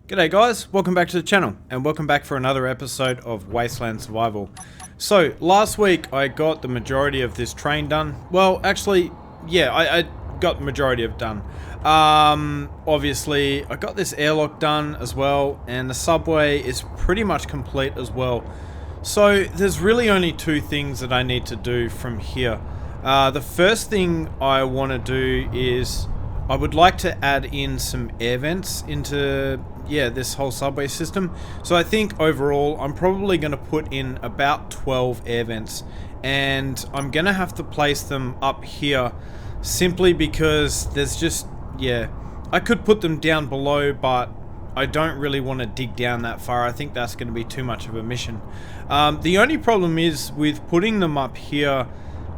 G'day guys, welcome back to the channel and welcome back for another episode of Wasteland Survival. So last week I got the majority of this train done. Well actually, yeah, I got the majority of it done. Obviously I got this airlock done as well, and the subway is pretty much complete as well. So there's really only two things that I need to do from here. The first thing I want to do is I would like to add in some air vents into this whole subway system. So I think overall I'm probably going to put in about 12 air vents, and I'm going to have to place them up here simply because there's just, I could put them down below, but I don't really want to dig down that far. I think that's going to be too much of a mission. The only problem is with putting them up here,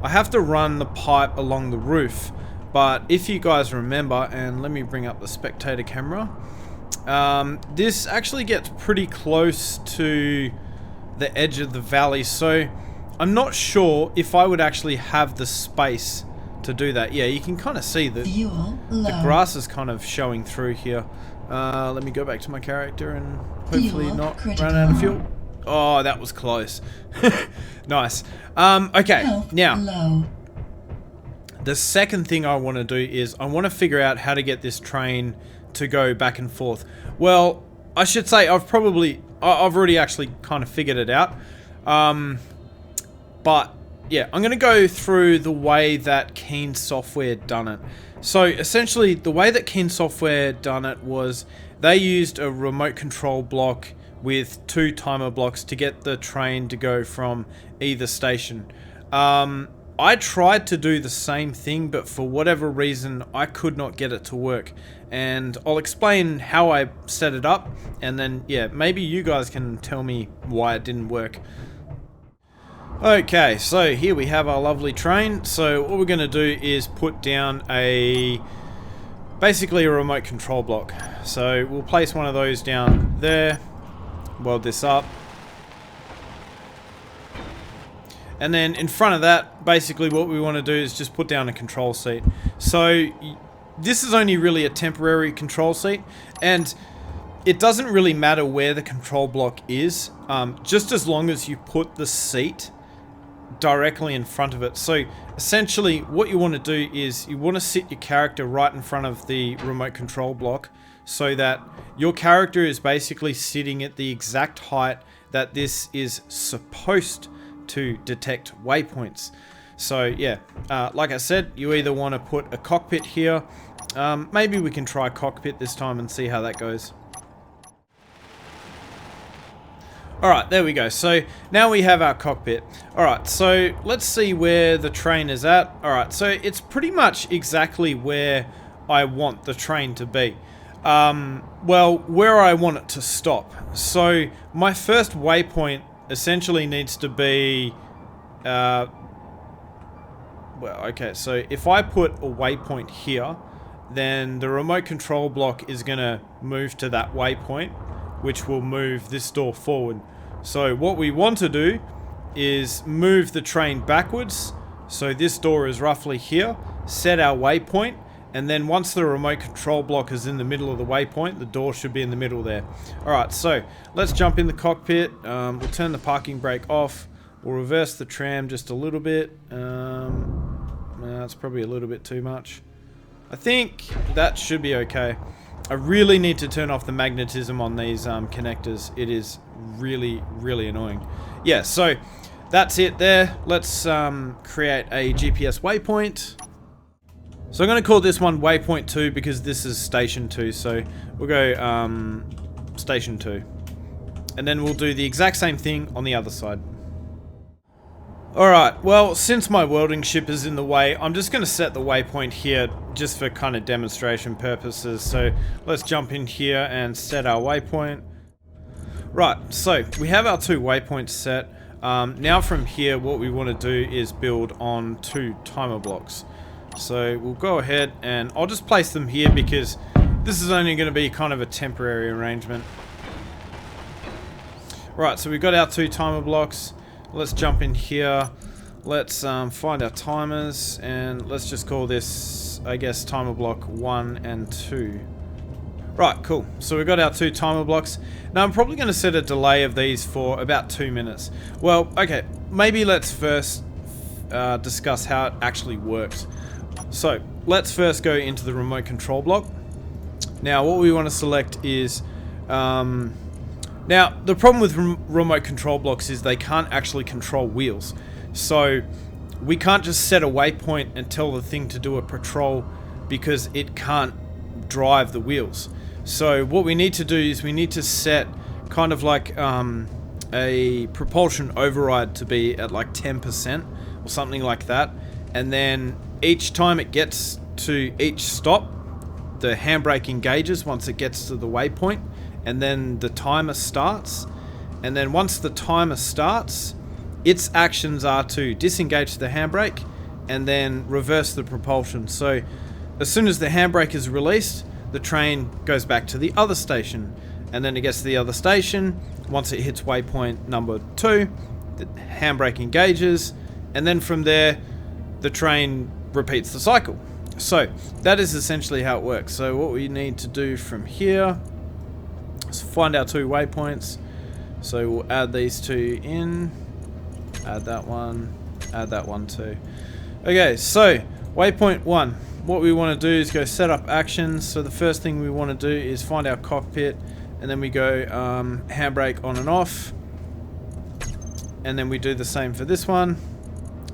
I have to run the pipe along the roof. But if you guys remember, and let me bring up the spectator camera, this actually gets pretty close to the edge of the valley, so I'm not sure if I would actually have the space to do that. Yeah, you can kind of see that the grass is kind of showing through here. Let me go back to my character and hopefully not run out of fuel. Oh, that was close. Nice. Okay, now the second thing I want to do is I want to figure out how to get this train to go back and forth. Well, I should say I've already actually kind of figured it out. But yeah, I'm going to go through the way that Keen Software done it. So essentially the way that Keen Software done it was they used a remote control block with 2 timer blocks to get the train to go from either station. I tried to do the same thing, but for whatever reason I could not get it to work, and I'll explain how I set it up, and then maybe you guys can tell me why it didn't work. Okay, so here we have our lovely train. So what we're going to do is put down basically a remote control block. So we'll place one of those down there, weld this up. And then in front of that, basically what we want to do is just put down a control seat. So this is only really a temporary control seat, and it doesn't really matter where the control block is, just as long as you put the seat directly in front of it. So essentially what you want to do is you want to sit your character right in front of the remote control block so that your character is basically sitting at the exact height that this is supposed to detect waypoints. So like I said, you either want to put a cockpit here. Maybe we can try cockpit this time and see how that goes. Alright, there we go. So now we have our cockpit. Alright, so let's see where the train is at. Alright, so it's pretty much exactly where I want the train to be. Well, where I want it to stop. So my first waypoint essentially needs to be well, okay, so if I put a waypoint here, then the remote control block is gonna move to that waypoint, which will move this door forward. So what we want to do is move the train backwards, so this door is roughly here, set our waypoint, and then once the remote control block is in the middle of the waypoint, the door should be in the middle there. Alright, so let's jump in the cockpit. We'll turn the parking brake off. We'll reverse the tram just a little bit. That's probably a little bit too much. I think that should be okay. I really need to turn off the magnetism on these connectors. It is really, really annoying. Yeah, so that's it there. Let's create a GPS waypoint. So I'm going to call this one waypoint 2 because this is station 2, so we'll go station 2. And then we'll do the exact same thing on the other side. Alright, well, since my welding ship is in the way, I'm just going to set the waypoint here just for kind of demonstration purposes. So let's jump in here and set our waypoint. Right, so we have our 2 waypoints set. Now from here, what we want to do is build on 2 timer blocks. So we'll go ahead and I'll just place them here because this is only going to be kind of a temporary arrangement. Right, so we've got our 2 timer blocks. Let's jump in here. Let's find our timers and let's just call this, I guess, timer block 1 and 2. Right, cool. So we've got our 2 timer blocks. Now I'm probably going to set a delay of these for about 2 minutes. Well, okay, maybe let's first discuss how it actually works. So let's first go into the remote control block. Now what we want to select is... now the problem with remote control blocks is they can't actually control wheels. So we can't just set a waypoint and tell the thing to do a patrol because it can't drive the wheels. So what we need to do is we need to set kind of like a propulsion override to be at like 10% or something like that, and then each time it gets to each stop, the handbrake engages once it gets to the waypoint, and then the timer starts, and then once the timer starts, its actions are to disengage the handbrake and then reverse the propulsion. So as soon as the handbrake is released, the train goes back to the other station, and then it gets to the other station. Once it hits waypoint number 2, the handbrake engages, and then from there the train repeats the cycle. So that is essentially how it works. So what we need to do from here is find our 2 waypoints. So we'll add these 2 in, add that one too. Okay, so waypoint 1. What we want to do is go set up actions. So the first thing we want to do is find our cockpit, and then we go handbrake on and off, and then we do the same for this one.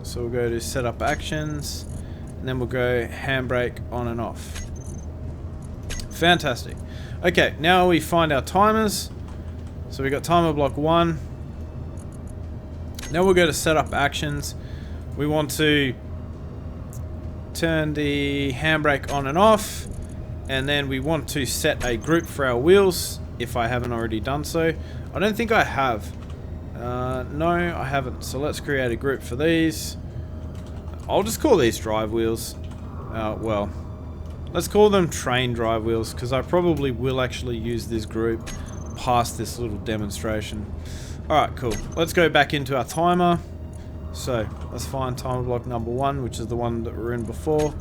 So we'll go to set up actions, and then we'll go handbrake on and off. Fantastic. Okay, now we find our timers. So we got timer block 1. Now we'll go to set up actions. We want to turn the handbrake on and off, and then we want to set a group for our wheels if I haven't already done so. I don't think I have. No, I haven't. So let's create a group for these. I'll just call these drive wheels. Well, let's call them train drive wheels, because I probably will actually use this group past this little demonstration. Alright, cool. Let's go back into our timer. So let's find timer block number 1, which is the one that we were in before.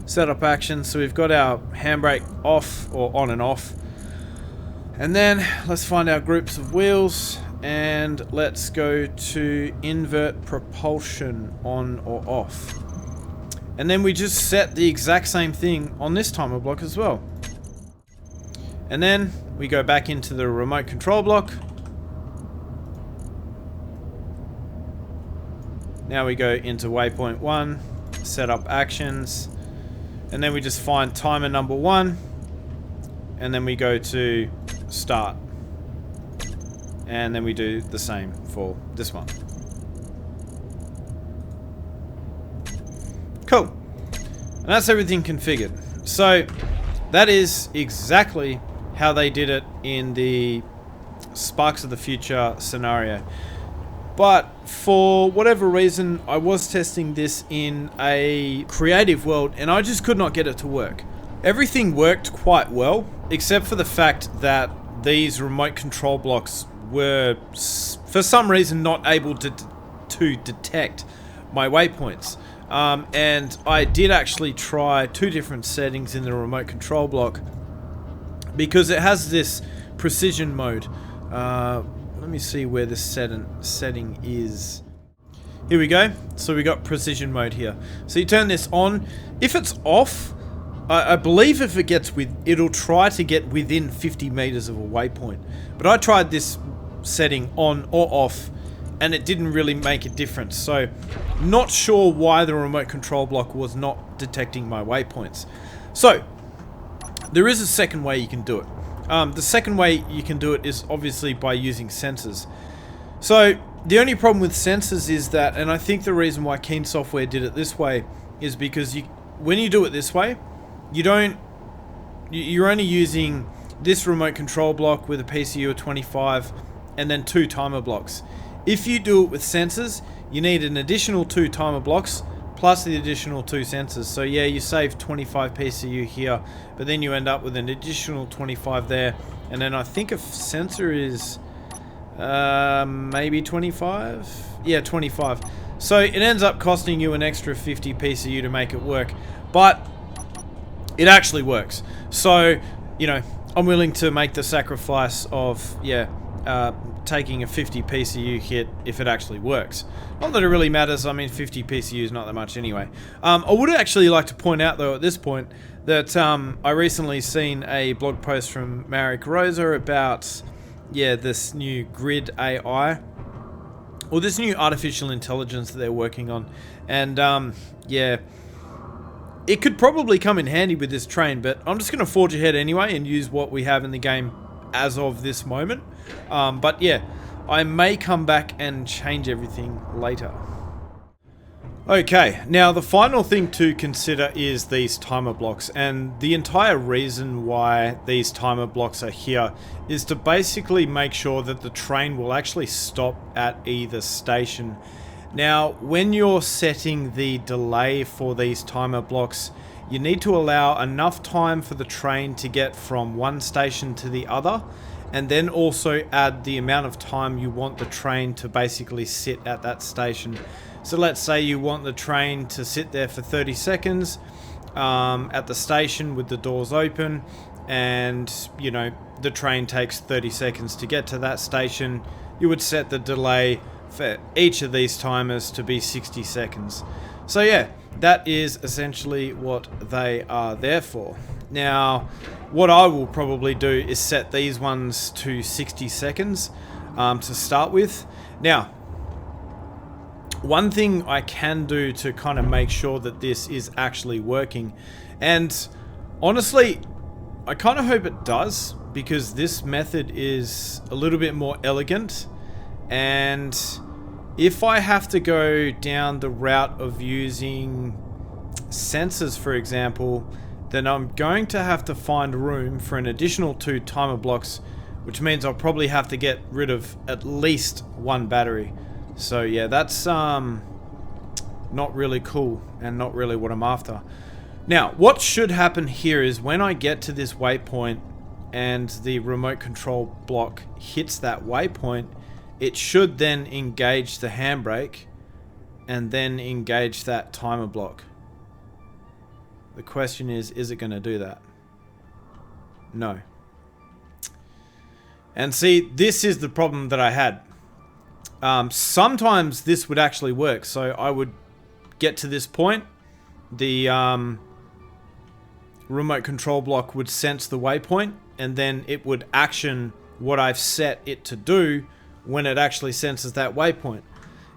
Set up action. So we've got our handbrake off, or on and off. And then let's find our groups of wheels, and let's go to invert propulsion on or off. And then we just set the exact same thing on this timer block as well. And then we go back into the remote control block. Now we go into waypoint 1, set up actions, and then we just find timer number 1, and then we go to start, and then we do the same for this one. Cool. And that's everything configured. So that is exactly how they did it in the Sparks of the Future scenario. But for whatever reason, I was testing this in a creative world, and I just could not get it to work. Everything worked quite well, except for the fact that these remote control blocks were, for some reason, not able to detect my waypoints. And I did actually try 2 different settings in the remote control block, because it has this precision mode. Let me see where this setting is. Here we go. So we got precision mode here. So you turn this on. If it's off, I believe if it gets it'll try to get within 50 meters of a waypoint. But I tried this setting on or off, and it didn't really make a difference. So not sure why the remote control block was not detecting my waypoints. So there is a second way you can do it. The second way you can do it is obviously by using sensors. So the only problem with sensors is that, and I think the reason why Keen Software did it this way is because when you do it this way, you're only using this remote control block with a PCU of 25 and then 2 timer blocks. If you do it with sensors, you need an additional 2 timer blocks plus the additional 2 sensors. So yeah, you save 25 PCU here, but then you end up with an additional 25 there, and then I think a sensor is maybe 25? Yeah, 25. So it ends up costing you an extra 50 PCU to make it work, but it actually works. So, you know, I'm willing to make the sacrifice of, taking a 50 PCU hit if it actually works. Not that it really matters. I mean, 50 PCU is not that much anyway. I would actually like to point out, though, at this point, that I recently seen a blog post from Marek Rosa about, this new grid AI, or this new artificial intelligence that they're working on. And, it could probably come in handy with this train, but I'm just going to forge ahead anyway and use what we have in the game as of this moment. But yeah, I may come back and change everything later. Okay, now the final thing to consider is these timer blocks, and the entire reason why these timer blocks are here is to basically make sure that the train will actually stop at either station. Now, when you're setting the delay for these timer blocks, you need to allow enough time for the train to get from one station to the other, and then also add the amount of time you want the train to basically sit at that station. So let's say you want the train to sit there for 30 seconds at the station with the doors open, and the train takes 30 seconds to get to that station. You would set the delay for each of these timers to be 60 seconds. So yeah, that is essentially what they are there for. Now, what I will probably do is set these ones to 60 seconds to start with. Now, one thing I can do to kind of make sure that this is actually working, and honestly, I kind of hope it does, because this method is a little bit more elegant. And if I have to go down the route of using sensors, for example, then I'm going to have to find room for an additional 2 timer blocks, which means I'll probably have to get rid of at least 1 battery. So yeah, that's not really cool and not really what I'm after. Now, what should happen here is when I get to this waypoint and the remote control block hits that waypoint, it should then engage the handbrake and then engage that timer block. The question is it going to do that? No. And see, this is the problem that I had. Sometimes this would actually work. So I would get to this point, the remote control block would sense the waypoint, and then it would action what I've set it to do when it actually senses that waypoint.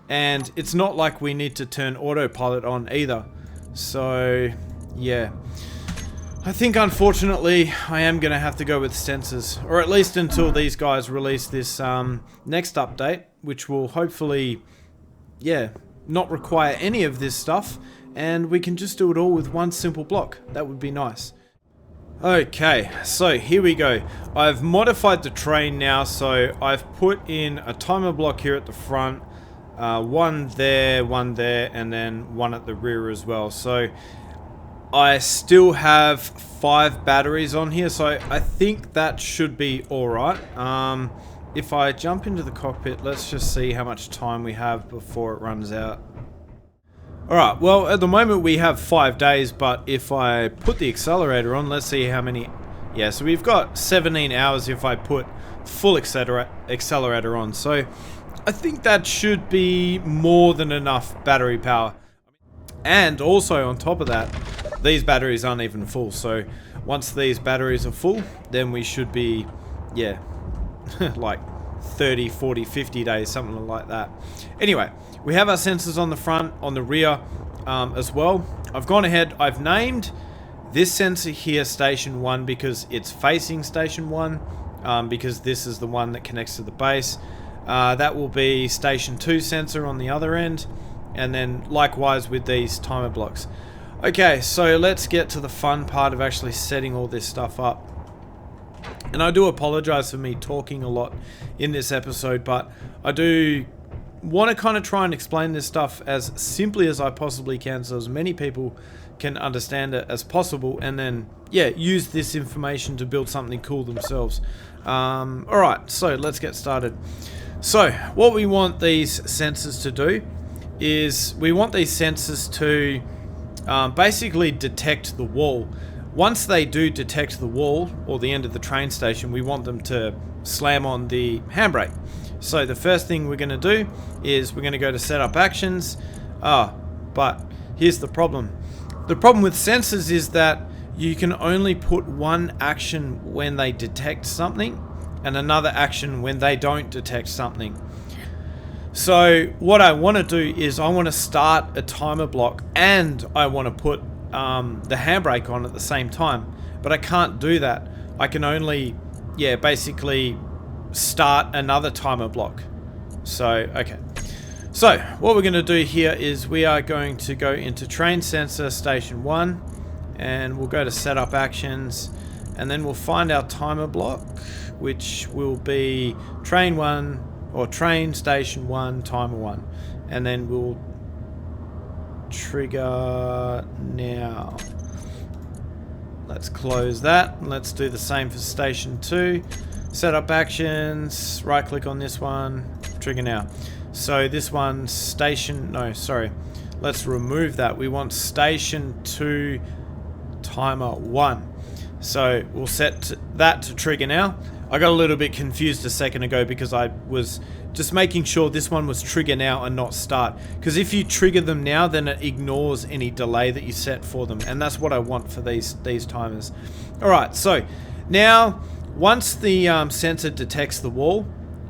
And it's not like we need to turn autopilot on either. So yeah, I think unfortunately I am going to have to go with sensors, or at least until these guys release this next update, which will hopefully not require any of this stuff, and we can just do it all with one simple block. That would be nice. Okay, so here we go. I've modified the train now, so I've put in a timer block here at the front, one there, and then one at the rear as well. So I still have 5 batteries on here, so I think that should be alright. If I jump into the cockpit, let's just see how much time we have before it runs out. Alright, well, at the moment we have 5 days, but if I put the accelerator on, let's see how many... Yeah, so we've got 17 hours if I put full accelerator on. So I think that should be more than enough battery power. And also on top of that, these batteries aren't even full. So once these batteries are full, then we should be, like 30, 40, 50 days, something like that. Anyway, we have our sensors on the front, on the rear as well. I've gone ahead, I've named this sensor here Station 1 because it's facing Station 1, because this is the one that connects to the base. That will be Station 2 sensor on the other end, and then likewise with these timer blocks. Okay, so let's get to the fun part of actually setting all this stuff up. And I do apologize for me talking a lot in this episode, but I do want to kind of try and explain this stuff as simply as I possibly can, so as many people can understand it as possible, and then use this information to build something cool themselves. Alright, so let's get started. So what we want these sensors to do is we want these sensors to basically detect the wall. once they do detect the wall or the end of the train station, we want them to slam on the handbrake. So the first thing we're going to do is we're going to go to setup actions. But here's the problem. The problem with sensors is that you can only put one action when they detect something and another action when they don't detect something. So what I want to do is I want to start a timer block and I want to put the handbrake on at the same time, but I can't do that. I can only basically start another timer block. So okay, so what we're going to do here is we are going to go into train sensor station 1 and we'll go to setup actions, and then we'll find our timer block, which will be train 1 or train station 1 timer 1, and then we'll trigger now. Let's close that. Let's do the same for station 2. Setup actions, right click on this one, trigger now. So this one, let's remove that. We want station 2 timer 1. So we'll set that to trigger now. I got a little bit confused a second ago because I was just making sure this one was trigger now and not start. Because if you trigger them now, then it ignores any delay that you set for them. And that's what I want for these timers. Alright, so now once the sensor detects the wall,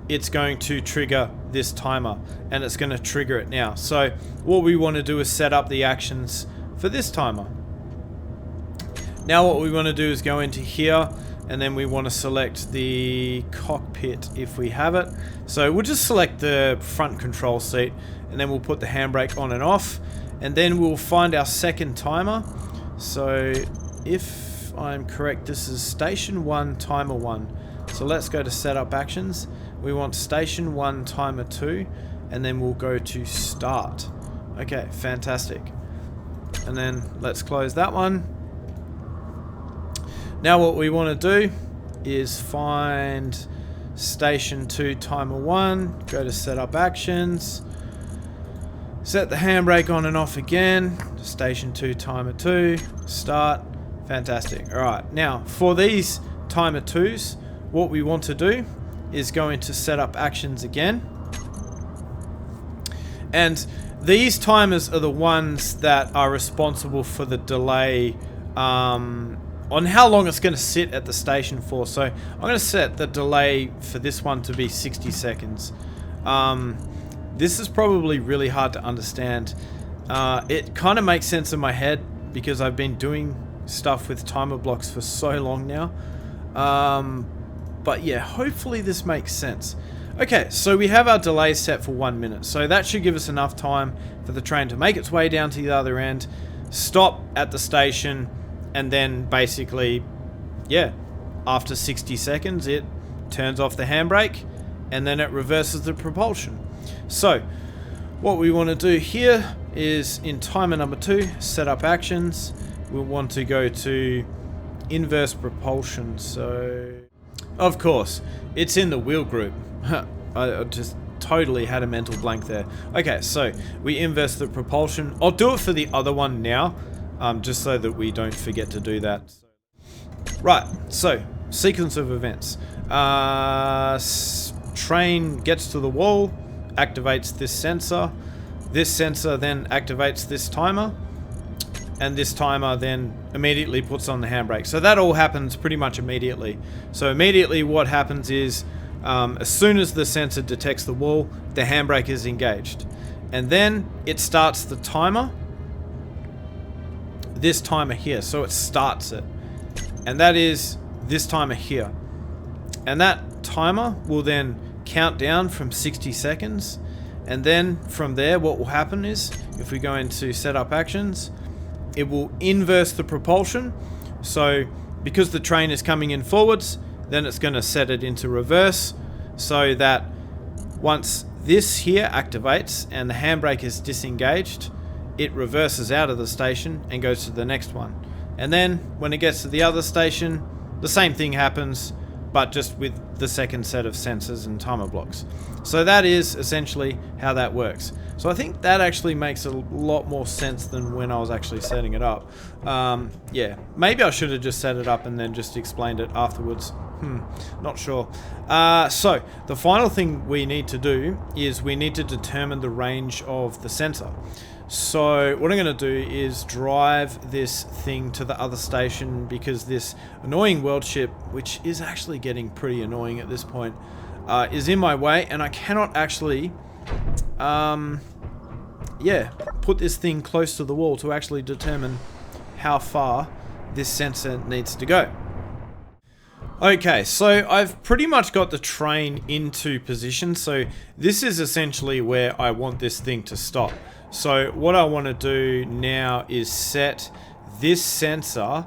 it's going to trigger this timer. And it's going to trigger it now. So what we want to do is set up the actions for this timer. Now what we want to do is go into here, and then we want to select the cockpit if we have it. So we'll just select the front control seat, and then we'll put the handbrake on and off, and then we'll find our second timer. So if I'm correct, this is station 1 timer 1. So let's go to setup actions. We want station 1 timer 2, and then we'll go to start. Okay, fantastic. And then let's close that one. Now what we want to do is find station 2 timer 1, go to setup actions, set the handbrake on and off again, station 2 timer 2, start. Fantastic. Alright, now for these timer 2s, what we want to do is go into setup actions again, and these timers are the ones that are responsible for the delay on how long it's going to sit at the station for. So I'm going to set the delay for this one to be 60 seconds. This is probably really hard to understand. It kind of makes sense in my head because I've been doing stuff with timer blocks for so long now. But yeah, hopefully this makes sense. Okay, so we have our delay set for 1 minute. So that should give us enough time for the train to make its way down to the other end, stop at the station, and then basically, after 60 seconds, it turns off the handbrake and then it reverses the propulsion. So what we want to do here is in timer number 2, setup actions, we'll want to go to inverse propulsion. So of course, it's in the wheel group. I just totally had a mental blank there. Okay, so we inverse the propulsion. I'll do it for the other one now. Just so that we don't forget to do that. Right, so sequence of events. Train gets to the wall, activates this sensor. This sensor then activates this timer, and this timer then immediately puts on the handbrake. So that all happens pretty much immediately. So immediately what happens is, as soon as the sensor detects the wall, the handbrake is engaged. And then it starts the timer. This timer here, so it starts it, and that is this timer here, and that timer will then count down from 60 seconds, and then from there what will happen is, if we go into setup actions, it will inverse the propulsion. So because the train is coming in forwards, then it's going to set it into reverse, so that once this here activates and the handbrake is disengaged, it reverses out of the station and goes to the next one. And then when it gets to the other station, the same thing happens, but just with the second set of sensors and timer blocks. So that is essentially how that works. So I think that actually makes a lot more sense than when I was actually setting it up. Yeah, maybe I should have just set it up and then just explained it afterwards. Not sure. So the final thing we need to do is we need to determine the range of the sensor. So what I'm going to do is drive this thing to the other station, because this annoying world ship, which is actually getting pretty annoying at this point, is in my way, and I cannot actually yeah, put this thing close to the wall to actually determine how far this sensor needs to go. Okay, so I've pretty much got the train into position, so this is essentially where I want this thing to stop. So what I want to do now is set this sensor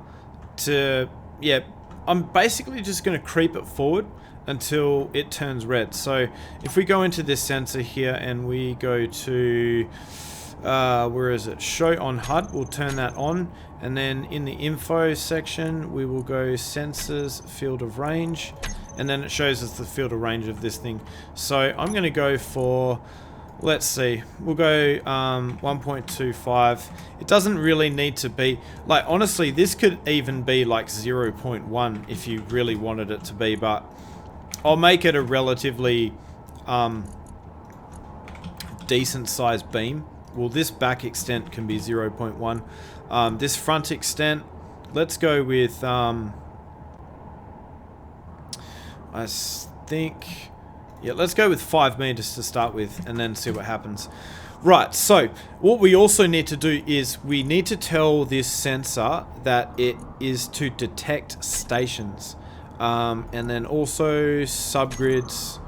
to, yeah, I'm basically just going to creep it forward until it turns red. So if we go into this sensor here and we go to, where is it? Show on HUD, we'll turn that on. And then in the info section, we will go sensors, field of range. And then it shows us the field of range of this thing. So I'm going to go for, let's see, we'll go 1.25. It doesn't really need to be, like, honestly, this could even be like 0.1 if you really wanted it to be, but I'll make it a relatively decent sized beam. Well, this back extent can be 0.1. This front extent, let's go with, I think, yeah, let's go with 5 meters to start with and then see what happens. Right, so what we also need to do is we need to tell this sensor that it is to detect stations. And then also subgrids,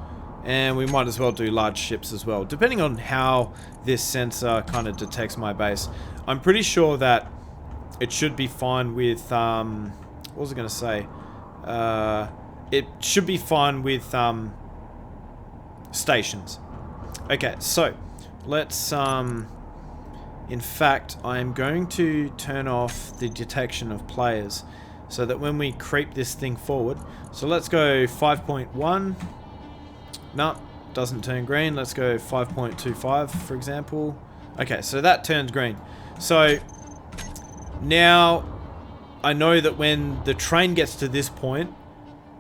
and we might as well do large ships as well, depending on how this sensor kind of detects my base. I'm pretty sure that it should be fine with, what was I going to say? It should be fine with stations. Okay, so let's, in fact, I'm going to turn off the detection of players so that when we creep this thing forward, so let's go 5.1. No, doesn't turn green. Let's go 5.25, for example. Okay, so that turns green. So now I know that when the train gets to this point,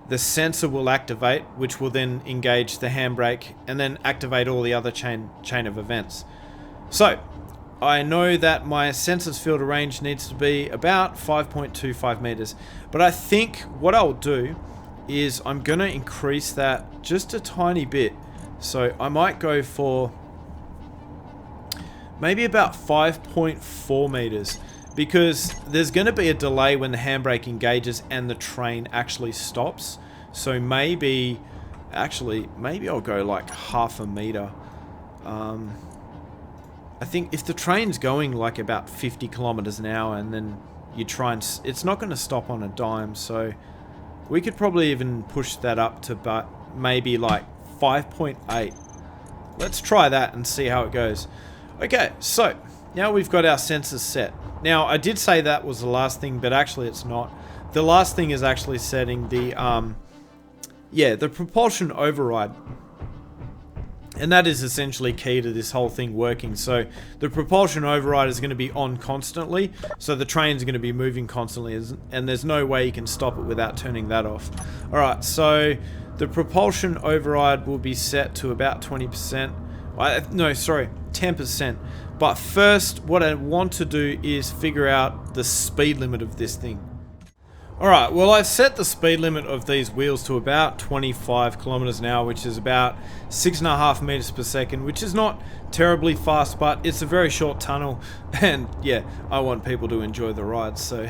the sensor will activate, which will then engage the handbrake and then activate all the other chain of events. So I know that my sensor's field of range needs to be about 5.25 meters, but I think what I'll do is I'm gonna increase that just a tiny bit. So I might go for maybe about 5.4 meters, because there's gonna be a delay when the handbrake engages and the train actually stops. So maybe I'll go like half a meter. I think if the train's going like about 50 kilometers an hour and then you try and, it's not going to stop on a dime, so we could probably even push that up to maybe like 5.8. Let's try that and see how it goes. Okay, so now we've got our sensors set. Now I did say that was the last thing, but actually it's not. The last thing is actually setting the the propulsion override. And that is essentially key to this whole thing working. So the propulsion override is going to be on constantly, so the train's going to be moving constantly, and there's no way you can stop it without turning that off. Alright, so the propulsion override will be set to about 20%. No, sorry, 10%. But first, what I want to do is figure out the speed limit of this thing. Alright, well, I've set the speed limit of these wheels to about 25 kilometers an hour, which is about 6.5 meters per second, which is not terribly fast, but it's a very short tunnel, and yeah, I want people to enjoy the ride, so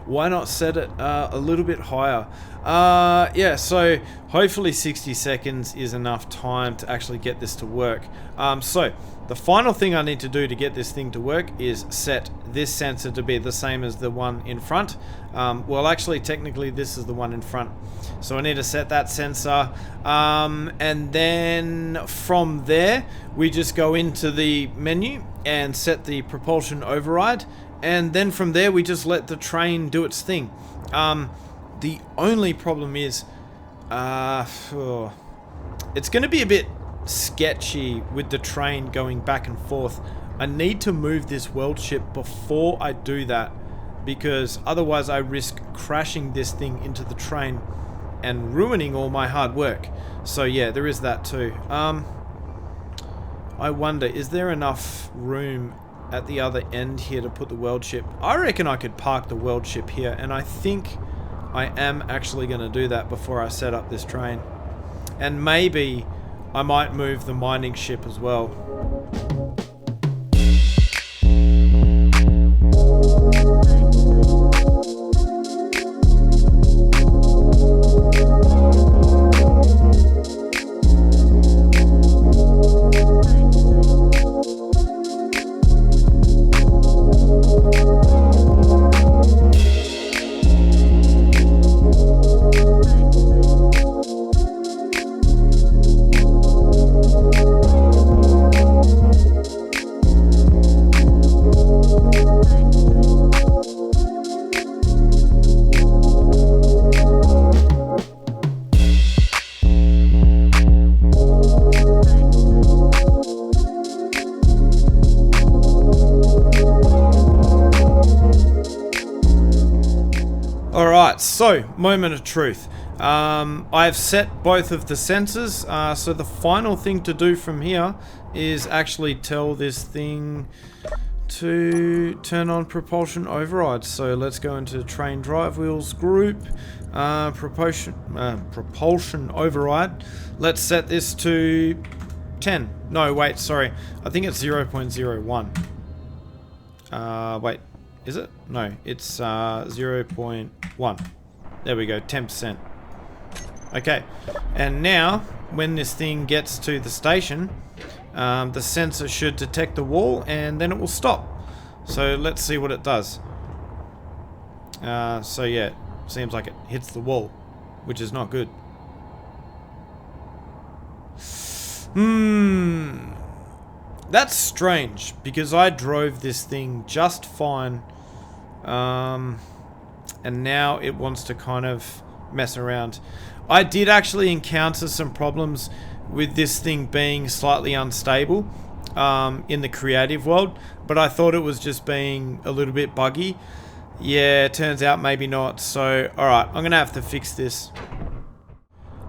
why not set it a little bit higher? Yeah, so hopefully 60 seconds is enough time to actually get this to work. So the final thing I need to do to get this thing to work is set this sensor to be the same as the one in front. Well, actually, technically, this is the one in front. So I need to set that sensor. And then from there, we just go into the menu and set the propulsion override. And then from there, we just let the train do its thing. The only problem is Oh. It's going to be a bit sketchy with the train going back and forth. I need to move this world ship before I do that, because otherwise I risk crashing this thing into the train and ruining all my hard work. So yeah, there is that too. I wonder, is there enough room at the other end here to put the world ship? I reckon I could park the world ship here, and I think I am actually going to do that before I set up this train. And maybe I might move the mining ship as well. Alright, so, moment of truth. I've set both of the sensors, so the final thing to do from here is actually tell this thing to turn on propulsion override. So let's go into train drive wheels group, propulsion override. Let's set this to 10. No, wait, sorry. I think it's 0.01. Wait. Is it? No, it's 0.1. There we go, 10%. Okay, and now when this thing gets to the station, the sensor should detect the wall and then it will stop. So let's see what it does. So yeah, seems like it hits the wall, which is not good. That's strange, because I drove this thing just fine. And now it wants to kind of mess around. I did actually encounter some problems with this thing being slightly unstable in the creative world, but I thought it was just being a little bit buggy. Yeah, it turns out maybe not. So, alright, I'm gonna have to fix this.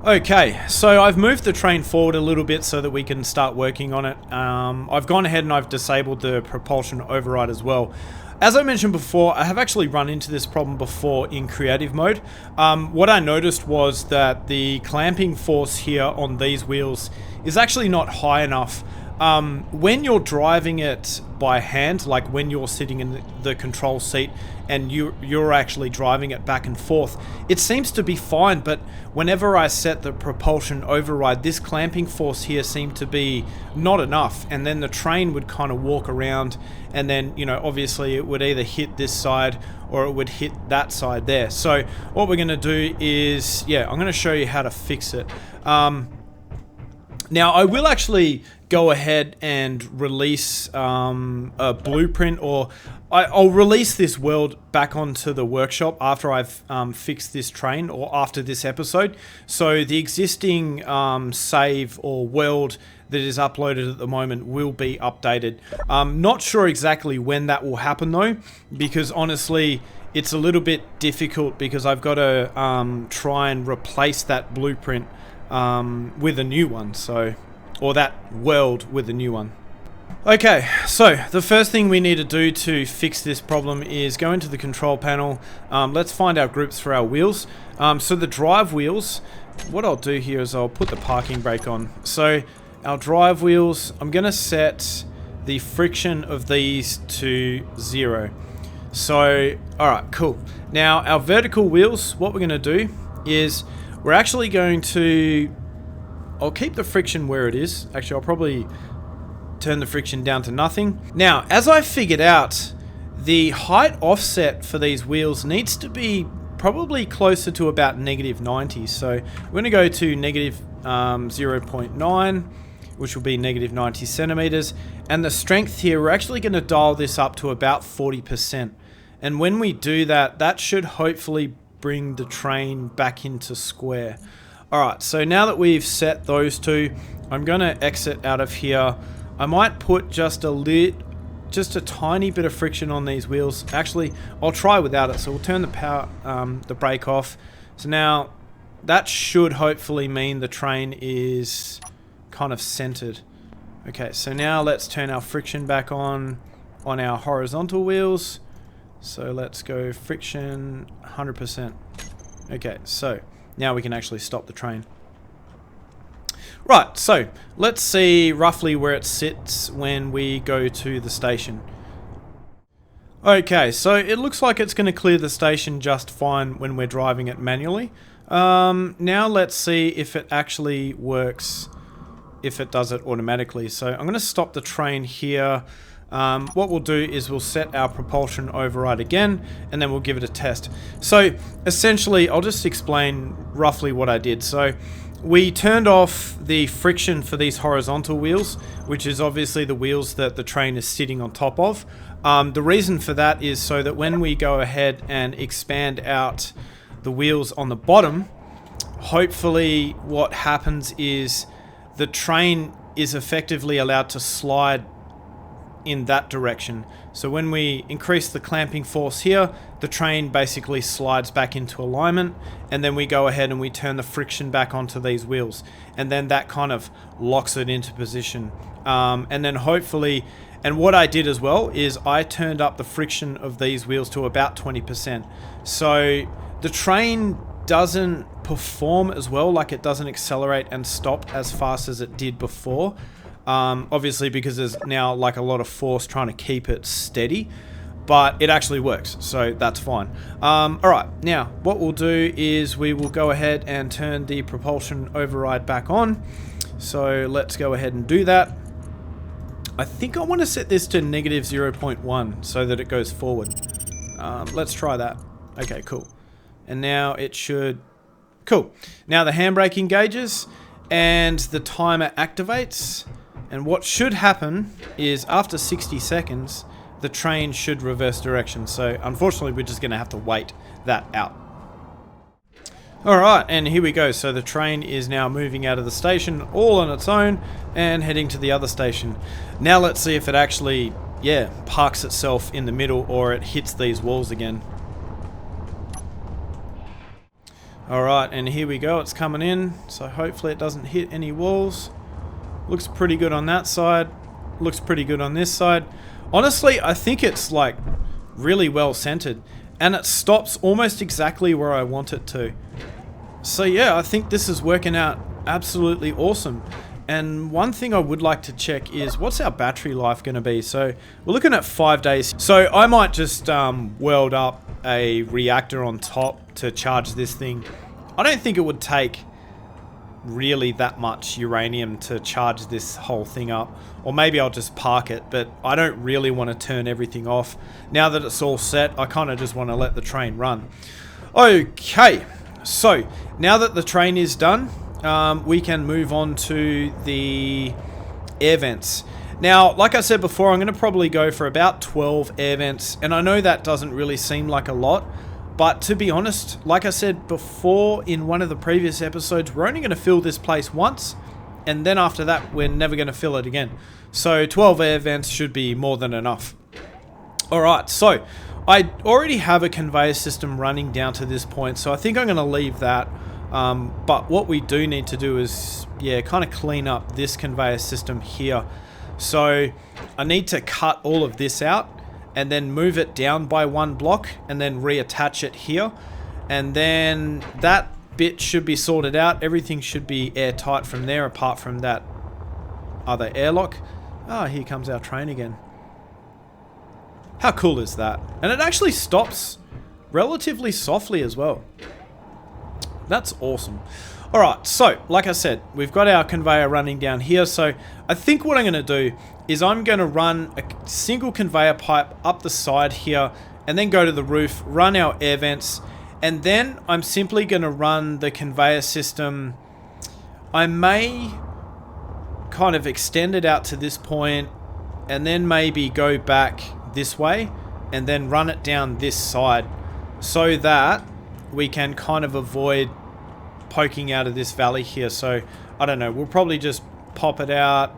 Okay, so I've moved the train forward a little bit so that we can start working on it. I've gone ahead and I've disabled the propulsion override as well. As I mentioned before, I have actually run into this problem before in creative mode. What I noticed was that the clamping force here on these wheels is actually not high enough. When you're driving it by hand, like when you're sitting in the control seat and you're actually driving it back and forth, it seems to be fine, but whenever I set the propulsion override, this clamping force here seemed to be not enough, and then the train would kind of walk around, and then, you know, obviously it would either hit this side or it would hit that side there. So what we're going to do is, yeah, I'm going to show you how to fix it. Now, I will actually go ahead and release a blueprint, or I'll release this world back onto the workshop after I've fixed this train, or after this episode. So the existing save or world that is uploaded at the moment will be updated. Not sure exactly when that will happen though, because honestly it's a little bit difficult, because I've got to try and replace that blueprint with a new one, so, or that world with a new one. Okay, so the first thing we need to do to fix this problem is go into the control panel. Let's find our groups for our wheels. So the drive wheels, what I'll do here is I'll put the parking brake on. So our drive wheels, I'm going to set the friction of these to 0. So, alright, cool. Now our vertical wheels, what we're going to do is we're actually going to, I'll keep the friction where it is. Actually, I'll probably turn the friction down to nothing. Now, as I figured out, the height offset for these wheels needs to be probably closer to about -90. So we're going to go to -0.9, which will be -90 centimeters. And the strength here, we're actually going to dial this up to about 40%. And when we do that, that should hopefully bring the train back into square. Alright, so now that we've set those two, I'm going to exit out of here. I might put just a tiny bit of friction on these wheels. Actually, I'll try without it. So we'll turn the brake off. So now that should hopefully mean the train is kind of centered. Okay, so now let's turn our friction back on our horizontal wheels. So let's go friction 100%. Okay, so now we can actually stop the train. Right, so let's see roughly where it sits when we go to the station. Okay, so it looks like it's going to clear the station just fine when we're driving it manually. Now let's see if it actually works, if it does it automatically. So I'm going to stop the train here. What we'll do is we'll set our propulsion override again, and then we'll give it a test. So essentially, I'll just explain roughly what I did. So we turned off the friction for these horizontal wheels, which is obviously the wheels that the train is sitting on top of. The reason for that is so that when we go ahead and expand out the wheels on the bottom, hopefully what happens is the train is effectively allowed to slide in that direction. So when we increase the clamping force here, the train basically slides back into alignment, and then we go ahead and we turn the friction back onto these wheels, and then that kind of locks it into position. And then hopefully, and what I did as well is I turned up the friction of these wheels to about 20%. So the train doesn't perform as well, like it doesn't accelerate and stop as fast as it did before. Obviously because there's now like a lot of force trying to keep it steady, but it actually works, so that's fine. Alright, now what we'll do is we will go ahead and turn the propulsion override back on. So let's go ahead and do that. I think I want to set this to negative 0.1 so that it goes forward. Let's try that. Okay, cool. And now it should... Cool. Now the handbrake engages and the timer activates. And what should happen is after 60 seconds, the train should reverse direction. So unfortunately, we're just going to have to wait that out. Alright, and here we go. So the train is now moving out of the station all on its own and heading to the other station. Now let's see if it actually, parks itself in the middle or it hits these walls again. Alright, and here we go. It's coming in. So hopefully it doesn't hit any walls. Looks pretty good on that side. Looks pretty good on this side. Honestly, I think it's like really well centered, and it stops almost exactly where I want it to. So yeah, I think this is working out absolutely awesome. And one thing I would like to check is what's our battery life going to be? So we're looking at 5 days. So I might just weld up a reactor on top to charge this thing. I don't think it would take really that much uranium to charge this whole thing up, or maybe I'll just park it, but I don't really want to turn everything off. Now that it's all set, I kind of just want to let the train run. Okay, so now that the train is done, we can move on to the air vents. Now, like I said before, I'm going to probably go for about 12 air vents, and I know that doesn't really seem like a lot, but to be honest, like I said before in one of the previous episodes, we're only going to fill this place once, and then after that, we're never going to fill it again. So 12 air vents should be more than enough. Alright, so I already have a conveyor system running down to this point, so I think I'm going to leave that. But what we do need to do is, kind of clean up this conveyor system here. So I need to cut all of this out, and then move it down by one block, and then reattach it here. And then that bit should be sorted out. Everything should be airtight from there, apart from that other airlock. Ah, here comes our train again. How cool is that? And it actually stops relatively softly as well. That's awesome. Alright, so, like I said, we've got our conveyor running down here. So, I think what I'm going to do is I'm going to run a single conveyor pipe up the side here, and then go to the roof, run our air vents, and then I'm simply going to run the conveyor system. I may kind of extend it out to this point, and then maybe go back this way, and then run it down this side, so that we can kind of avoid poking out of this valley here. So I don't know, we'll probably just pop it out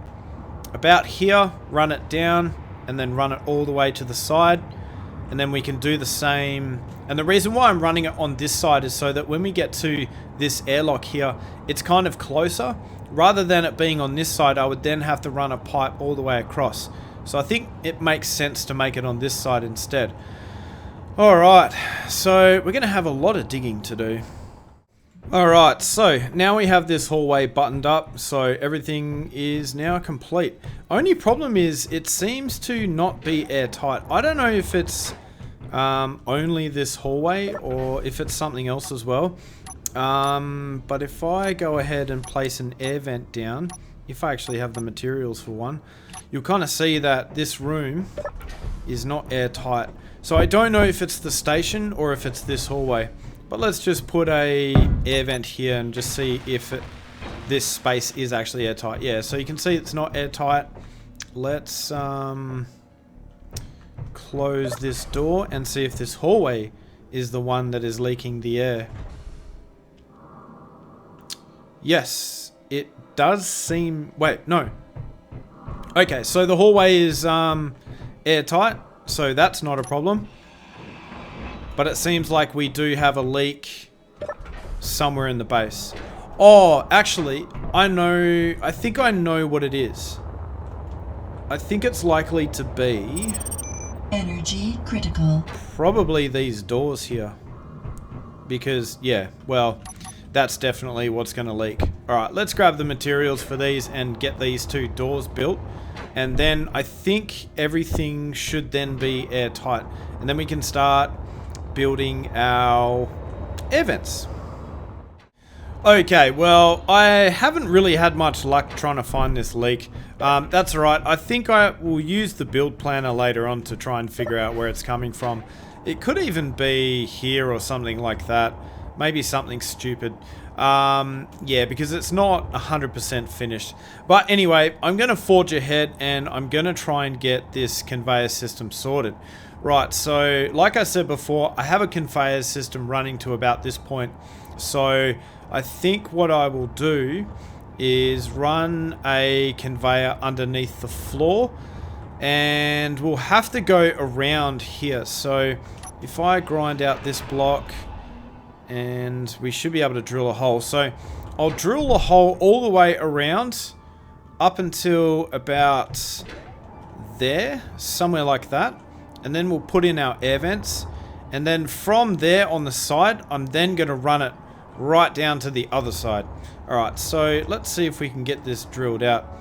about here, run it down, and then run it all the way to the side. And then we can do the same. And the reason why I'm running it on this side is so that when we get to this airlock here, it's kind of closer. Rather than it being on this side, I would then have to run a pipe all the way across. So I think it makes sense to make it on this side instead. Alright, so we're going to have a lot of digging to do. Alright, so now we have this hallway buttoned up, so everything is now complete. Only problem is it seems to not be airtight. I don't know if it's only this hallway or if it's something else as well. But if I go ahead and place an air vent down, if I actually have the materials for one, you'll kind of see that this room is not airtight. So I don't know if it's the station or if it's this hallway. But let's just put a air vent here and just see if this space is actually airtight. Yeah, so you can see it's not airtight. Let's close this door and see if this hallway is the one that is leaking the air. Yes, it does seem... Wait, no. Okay, so the hallway is airtight, so that's not a problem. But it seems like we do have a leak somewhere in the base. Oh, actually, I think I know what it is. I think it's likely to be... Energy critical. Probably these doors here. Because, yeah, well, that's definitely what's going to leak. Alright, let's grab the materials for these and get these two doors built. And then I think everything should then be airtight. And then we can start building our air vents. Okay, well, I haven't really had much luck trying to find this leak. That's alright. I think I will use the build planner later on to try and figure out where it's coming from. It could even be here or something like that. Maybe something stupid. Yeah, because it's not 100% finished. But anyway, I'm going to forge ahead and I'm going to try and get this conveyor system sorted. Right, so like I said before, I have a conveyor system running to about this point. So I think what I will do is run a conveyor underneath the floor. And we'll have to go around here. So if I grind out this block, and we should be able to drill a hole. So I'll drill a hole all the way around up until about there, somewhere like that. And then we'll put in our air vents. And then from there on the side, I'm then going to run it right down to the other side. Alright, so let's see if we can get this drilled out.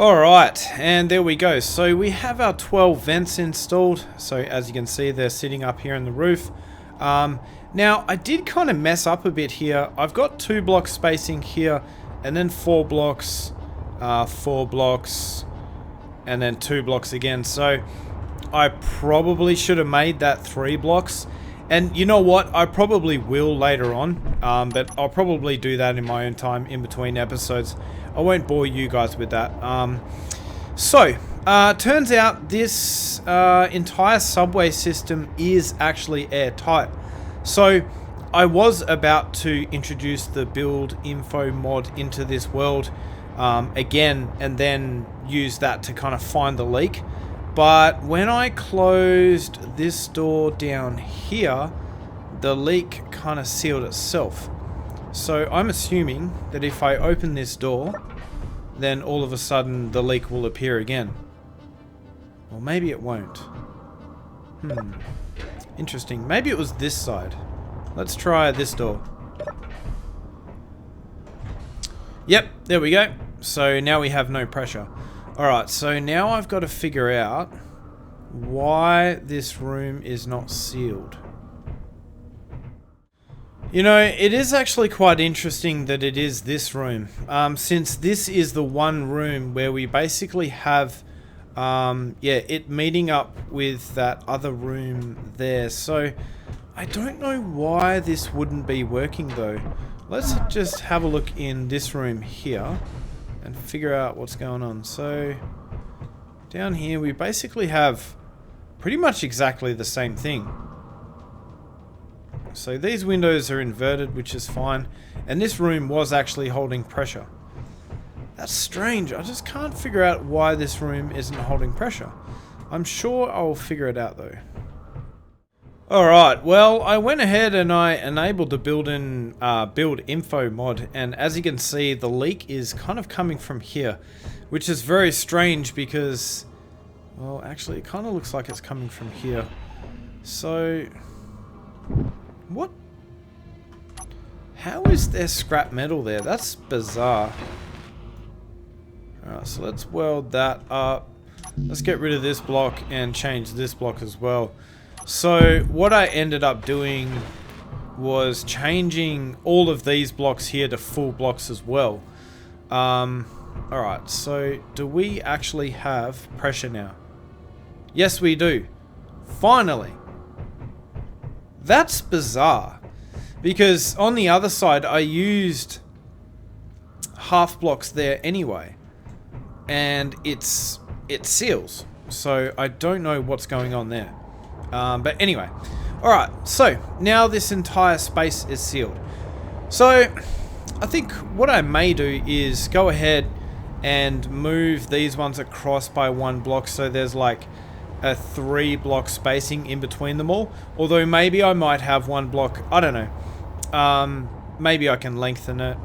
Alright, and there we go. So we have our 12 vents installed. So as you can see, they're sitting up here in the roof. Now, I did kind of mess up a bit here. I've got 2 blocks spacing here, and then 4 blocks, 4 blocks, and then 2 blocks again. So I probably should have made that 3 blocks. And you know what? I probably will later on, but I'll probably do that in my own time in between episodes. I won't bore you guys with that. Turns out this entire subway system is actually airtight. So I was about to introduce the build info mod into this world again, and then use that to kind of find the leak. But when I closed this door down here, the leak kind of sealed itself. So I'm assuming that if I open this door, then all of a sudden the leak will appear again. Or maybe it won't. Interesting. Maybe it was this side. Let's try this door. Yep, there we go. So now we have no pressure. Alright, so now I've got to figure out why this room is not sealed. You know, it is actually quite interesting that it is this room, since this is the one room where we basically have, it meeting up with that other room there. So I don't know why this wouldn't be working though. Let's just have a look in this room here and figure out what's going on. So down here we basically have pretty much exactly the same thing. So these windows are inverted, which is fine, and this room was actually holding pressure. That's strange. I just can't figure out why this room isn't holding pressure. I'm sure I'll figure it out though. Alright, well, I went ahead and I enabled the build info mod, and as you can see, the leak is kind of coming from here, which is very strange because, well, actually it kind of looks like it's coming from here. So what? How is there scrap metal there? That's bizarre. Alright, so let's weld that up. Let's get rid of this block and change this block as well. So what I ended up doing was changing all of these blocks here to full blocks as well. Alright, so do we actually have pressure now? Yes, we do. Finally. That's bizarre, because on the other side I used half blocks there anyway, and it seals, so I don't know what's going on there. But anyway, alright, so now this entire space is sealed. So I think what I may do is go ahead and move these ones across by 1 block, so there's like a 3 block spacing in between them all. Although maybe I might have 1 block, I don't know. Maybe I can lengthen it.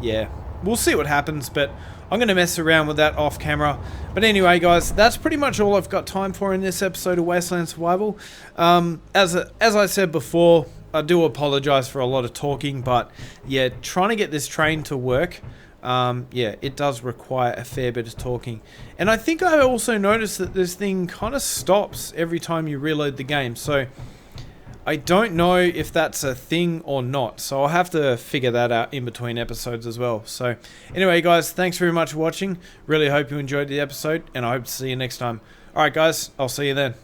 Yeah, we'll see what happens, but I'm going to mess around with that off camera. But anyway, guys, that's pretty much all I've got time for in this episode of Wasteland Survival. As I said before, I do apologize for a lot of talking, but yeah, trying to get this train to work, it does require a fair bit of talking. And I think I also noticed that this thing kind of stops every time you reload the game. So I don't know if that's a thing or not. So I'll have to figure that out in between episodes as well. So anyway, guys, thanks very much for watching. Really hope you enjoyed the episode, and I hope to see you next time. Alright, guys, I'll see you then.